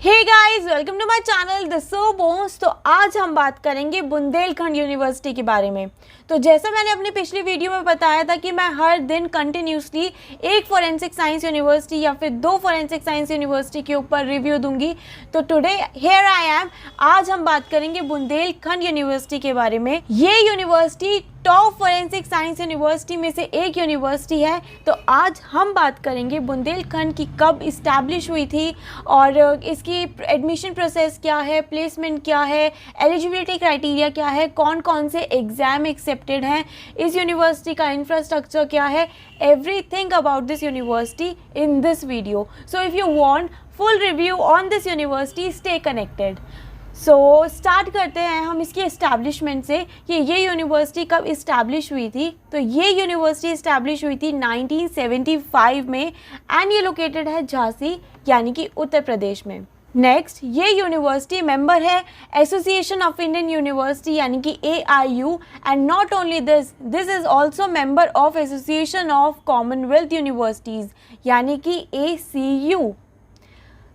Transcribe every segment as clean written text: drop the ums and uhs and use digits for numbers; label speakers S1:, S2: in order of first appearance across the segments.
S1: Hey guys, welcome to my channel the so bones. तो आज हम बात करेंगे बुंदेलखंड यूनिवर्सिटी के बारे में। तो जैसा मैंने अपनी पिछली वीडियो में बताया था कि मैं हर दिन कंटिन्यूसली एक फॉरेंसिक साइंस यूनिवर्सिटी या फिर दो फॉरेंसिक साइंस यूनिवर्सिटी के ऊपर रिव्यू दूंगी। तो टुडे हियर आई एम। आज हम बात करेंगे बुंदेलखंड यूनिवर्सिटी के बारे में। ये university top forensic science university में से एक यूनिवर्सिटी है। तो आज हम बात करेंगे बुंदेलखंड की कब इस्टेब्लिश हुई थी और इसकी एडमिशन प्रोसेस क्या है, प्लेसमेंट क्या है, एलिजिबिलिटी क्राइटेरिया क्या है, कौन कौन से एग्ज़ाम एक्सेप्टेड हैं, इस यूनिवर्सिटी का इंफ्रास्ट्रक्चर क्या है, everything about this university in this video. So if you want full review on this university, stay connected. So start करते हैं हम इसकी इस्टेब्लिशमेंट से कि ये यूनिवर्सिटी कब इस्टेब्लिश हुई थी। तो ये यूनिवर्सिटी इस्टेब्लिश हुई थी 1975 में एंड ये लोकेटेड है झांसी यानी कि उत्तर प्रदेश में। नेक्स्ट, ये यूनिवर्सिटी मेंबर है एसोसिएशन ऑफ इंडियन यूनिवर्सिटी यानी कि AIU and not only this is also member of association of Commonwealth universities यानी कि ACU।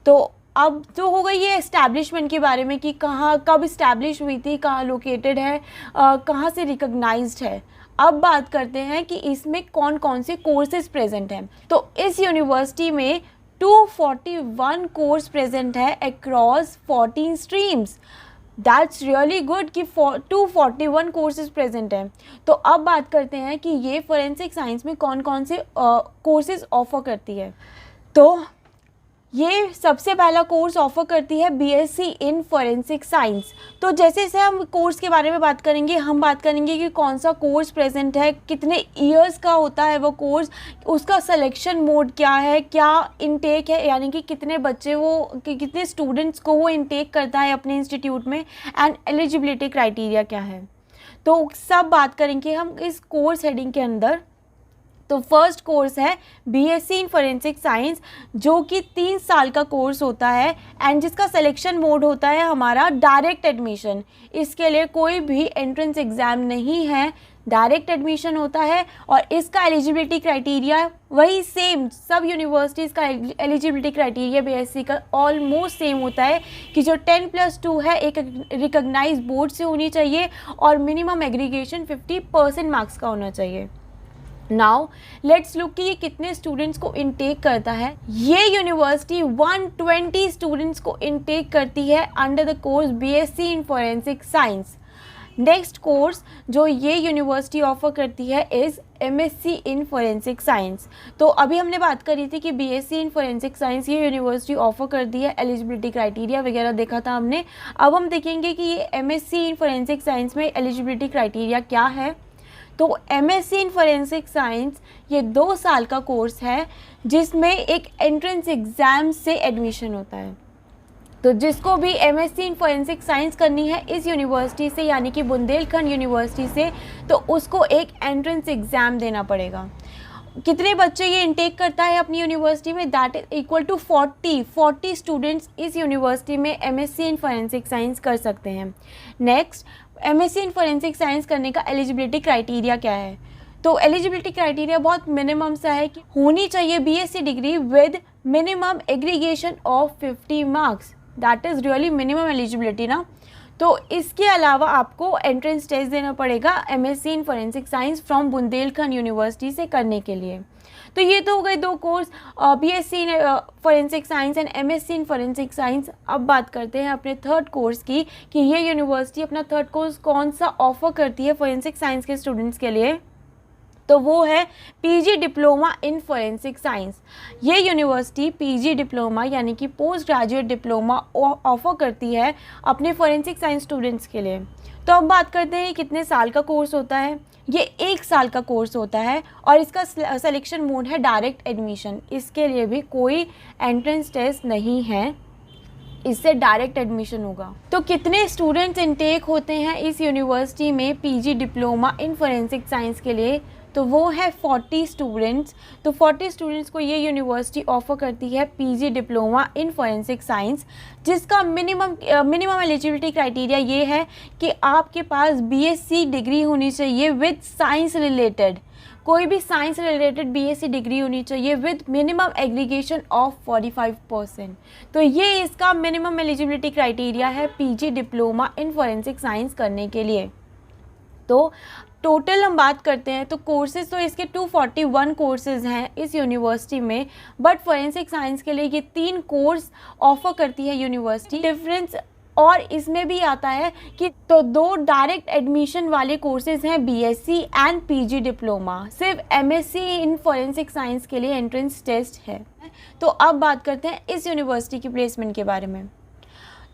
S1: तो अब तो हो गई ये इस्टेब्लिशमेंट के बारे में कि कहाँ कब इस्टेब्लिश हुई थी, कहाँ लोकेटेड है, कहाँ से रिकॉग्नाइज्ड है। अब बात करते हैं कि इसमें कौन कौन से कोर्सेज प्रेजेंट हैं। तो इस यूनिवर्सिटी में 241 कोर्स प्रेजेंट है across 14 streams. That's really good कि 241 कोर्सेज प्रेजेंट हैं। तो अब बात करते हैं कि ये फोरेंसिक साइंस में कौन कौन से कोर्सेज ऑफर करती है। तो ये सबसे पहला कोर्स ऑफर करती है BSc इन फॉरेंसिक साइंस। तो जैसे जैसे हम कोर्स के बारे में बात करेंगे, हम बात करेंगे कि कौन सा कोर्स प्रेजेंट है, कितने इयर्स का होता है वो कोर्स, उसका सिलेक्शन मोड क्या है, क्या इनटेक है यानी कि कितने बच्चे कितने स्टूडेंट्स को वो इनटेक करता है अपने इंस्टीट्यूट में, एंड एलिजिबिलिटी क्राइटेरिया क्या है। तो सब बात करेंगे हम इस कोर्स हेडिंग के अंदर। तो फर्स्ट कोर्स है BSc इन फॉरेंसिक साइंस जो कि 3 साल का कोर्स होता है एंड जिसका सिलेक्शन मोड होता है हमारा डायरेक्ट एडमिशन। इसके लिए कोई भी एंट्रेंस एग्ज़ाम नहीं है, डायरेक्ट एडमिशन होता है। और इसका एलिजिबिलिटी क्राइटेरिया वही सेम, सब यूनिवर्सिटीज़ का एलिजिबिलिटी क्राइटेरिया BSc का ऑलमोस्ट सेम होता है कि जो 10+2 है एक रिकॉग्नाइज बोर्ड से होनी चाहिए और मिनिमम एग्रीगेशन 50% मार्क्स का होना चाहिए। नाउ लेट्स लुक कि ये कितने स्टूडेंट्स को इनटेक करता है। ये यूनिवर्सिटी 120 स्टूडेंट्स को इनटेक करती है under the course BSc in forensic science. Next course जो ये यूनिवर्सिटी ऑफर करती है is MSc in forensic science. तो अभी हमने बात करी थी कि BSc इन फॉरेंसिक साइंस ये यूनिवर्सिटी ऑफर करती है, एलिजिबिलिटी क्राइटेरिया वगैरह देखा था हमने। अब हम देखेंगे कि ये MSc इन फॉरेंसिक साइंस में एलिजिबिलिटी क्राइटेरिया क्या है। तो MSc इन फॉरेंसिक साइंस ये 2 साल का कोर्स है जिसमें एक एंट्रेंस एग्ज़ाम से एडमिशन होता है। तो जिसको भी MSc इन फॉरेंसिक साइंस करनी है इस यूनिवर्सिटी से यानी कि बुंदेलखंड यूनिवर्सिटी से, तो उसको एक एंट्रेंस एग्ज़ाम देना पड़ेगा। कितने बच्चे ये इनटेक करता है अपनी यूनिवर्सिटी में, that is equal to 40 students इस यूनिवर्सिटी में MSc इन फॉरेंसिक साइंस कर सकते हैं। Next, MSc in forensic science करने का एलिजिबिलिटी क्राइटेरिया क्या है। तो एलिजिबिलिटी क्राइटेरिया बहुत मिनिमम सा है कि होनी चाहिए BSc degree with minimum aggregation of 50 marks. That is really minimum eligibility ना। तो इसके अलावा आपको एंट्रेंस टेस्ट देना पड़ेगा MSc in forensic science from Bundelkhand university से करने के लिए। तो ये तो हो गए 2 course, BSc in forensic science and MSc in forensic science. अब बात करते हैं अपने थर्ड कोर्स की कि ये यूनिवर्सिटी अपना थर्ड कोर्स कौन सा ऑफर करती है फॉरेंसिक साइंस के स्टूडेंट्स के लिए। तो वो है PG diploma in forensic science. ये यूनिवर्सिटी PG डिप्लोमा यानी कि पोस्ट ग्रेजुएट डिप्लोमा ऑफर करती है अपने फॉरेंसिक साइंस स्टूडेंट्स के लिए। तो अब बात करते हैं कितने साल का कोर्स होता है। ये 1 साल का कोर्स होता है और इसका सिलेक्शन मोड है डायरेक्ट एडमिशन। इसके लिए भी कोई एंट्रेंस टेस्ट नहीं है, इससे डायरेक्ट एडमिशन होगा। तो कितने स्टूडेंट्स इनटेक होते हैं इस यूनिवर्सिटी में PG diploma in forensic science के लिए, तो वो है 40 स्टूडेंट्स। तो 40 स्टूडेंट्स को ये यूनिवर्सिटी ऑफर करती है PG diploma in forensic science, जिसका मिनिमम एलिजिबिलिटी क्राइटेरिया ये है कि आपके पास BSc डिग्री होनी चाहिए विद साइंस रिलेटेड। कोई भी साइंस रिलेटेड बीएससी डिग्री होनी चाहिए विद मिनिमम एग्रीगेशन ऑफ 45%। तो ये इसका मिनिमम एलिजिबिलिटी क्राइटेरिया है PG diploma in forensic science करने के लिए। तो टोटल हम बात करते हैं तो कोर्सेज तो इसके 241 कोर्सेज हैं इस यूनिवर्सिटी में, बट फॉरेंसिक साइंस के लिए ये 3 कोर्स ऑफर करती है यूनिवर्सिटी। डिफरेंस और इसमें भी आता है कि तो 2 डायरेक्ट एडमिशन वाले कोर्सेज हैं बीएससी एंड पीजी डिप्लोमा। सिर्फ एमएससी इन फॉरेंसिक साइंस के लिए एंट्रेंस टेस्ट है। तो अब बात करते हैं इस यूनिवर्सिटी की प्लेसमेंट के बारे में।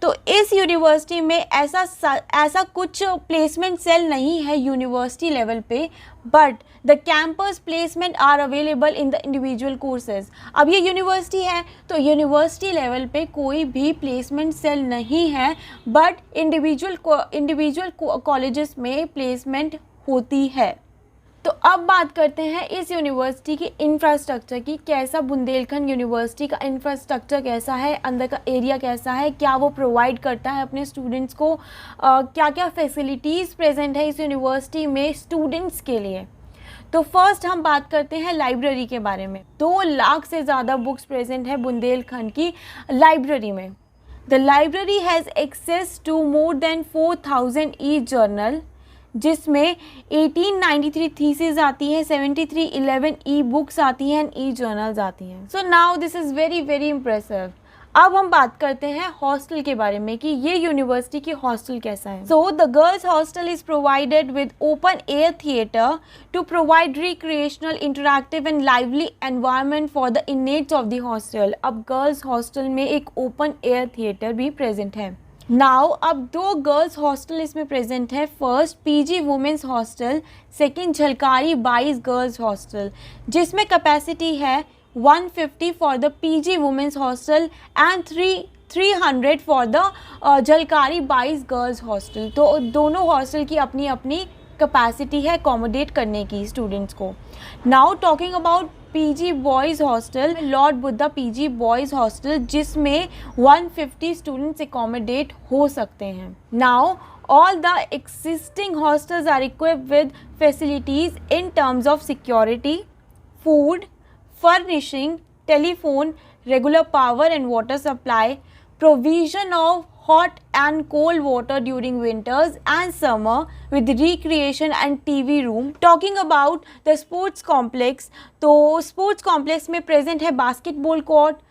S1: तो इस यूनिवर्सिटी में ऐसा कुछ प्लेसमेंट सेल नहीं है यूनिवर्सिटी लेवल पे, but the campus placement are available in the individual courses. अब ये यूनिवर्सिटी है तो यूनिवर्सिटी लेवल पे कोई भी प्लेसमेंट सेल नहीं है, बट इंडिविजुअल कॉलेजेस में प्लेसमेंट होती है। तो अब बात करते हैं इस यूनिवर्सिटी की इंफ्रास्ट्रक्चर की। कैसा बुंदेलखंड यूनिवर्सिटी का इंफ्रास्ट्रक्चर कैसा है, अंदर का एरिया कैसा है, क्या वो प्रोवाइड करता है अपने स्टूडेंट्स को, क्या क्या फैसिलिटीज़ प्रेजेंट है इस यूनिवर्सिटी में स्टूडेंट्स के लिए। तो फर्स्ट हम बात करते हैं लाइब्रेरी के बारे में। 2 लाख से ज़्यादा बुक्स प्रेजेंट है बुंदेलखंड की लाइब्रेरी में। The library has access to more than 4000 e journal, जिसमें 1893 थीसिस आती है, 7311 ई बुक्स आती हैं एंड ई जर्नल्स आती हैं। So now this is very very impressive. अब हम बात करते हैं हॉस्टल के बारे में कि ये यूनिवर्सिटी की हॉस्टल कैसा है। So the girls hostel is provided with open air theatre to provide recreational interactive and lively environment for the inmates of the hostel. अब गर्ल्स हॉस्टल में एक ओपन एयर थिएटर भी प्रेजेंट है। Now अब 2 girls hostel इसमें present है। First PG women's hostel, second Jhalkari Bai's girls hostel, जिसमें capacity है 150 for the PG women's hostel and 300 for the Jhalkari Bai's girls hostel. तो दोनों हॉस्टल की अपनी अपनी कैपेसिटी है अकोमोडेट करने की स्टूडेंट्स को। Now talking about PG boys hostel, Lord Buddha PG boys hostel, जिसमें 150 स्टूडेंट्स अकोमोडेट हो सकते हैं। Now all the existing hostels are equipped with facilities in terms of security, food, furnishing, telephone, regular power and water supply, provision of hot and cold water during winters and summer with recreation and TV room. Talking about the sports complex, तो sports complex में present है basketball court,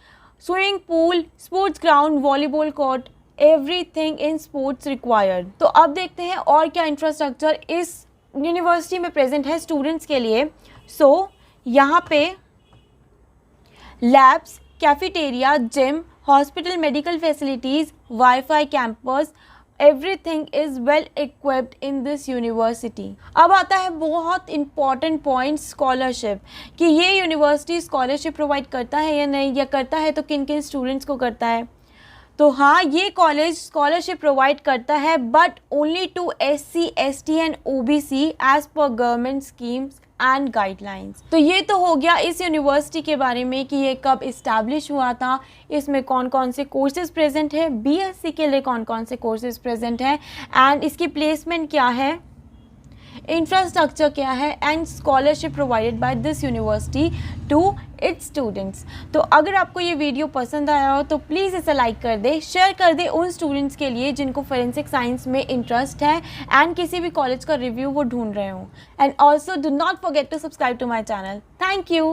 S1: swimming pool, sports ground, volleyball court, everything in sports required. तो अब देखते हैं और क्या infrastructure इस यूनिवर्सिटी में प्रेजेंट है स्टूडेंट्स के लिए। सो यहाँ पे labs, cafeteria, gym, hospital, medical facilities, wifi, campus, everything is well equipped in this university. अब आता है बहुत इंपॉर्टेंट पॉइंट, स्कॉलरशिप, कि ये यूनिवर्सिटी स्कॉलरशिप प्रोवाइड करता है या नहीं, या करता है तो किन किन स्टूडेंट्स को करता है। तो हाँ, ये कॉलेज स्कॉलरशिप प्रोवाइड करता है, but only to SC, ST and OBC as per government schemes and guidelines. तो ये तो हो गया इस यूनिवर्सिटी के बारे में कि ये कब इस्टेब्लिश हुआ था, इसमें कौन कौन से कोर्सेज प्रेजेंट है, BSc के लिए कौन कौन से कोर्सेज प्रेजेंट हैं, एंड इसकी प्लेसमेंट क्या है, इंफ्रास्ट्रक्चर क्या है, and scholarship provided by this university to its students. तो अगर आपको ये वीडियो पसंद आया हो तो प्लीज़ इसे लाइक कर दे, शेयर कर दे उन स्टूडेंट्स के लिए जिनको फोरेंसिक साइंस में इंटरेस्ट है एंड किसी भी कॉलेज का रिव्यू वो ढूंढ रहे हो। And also do not forget to subscribe to my channel. Thank you.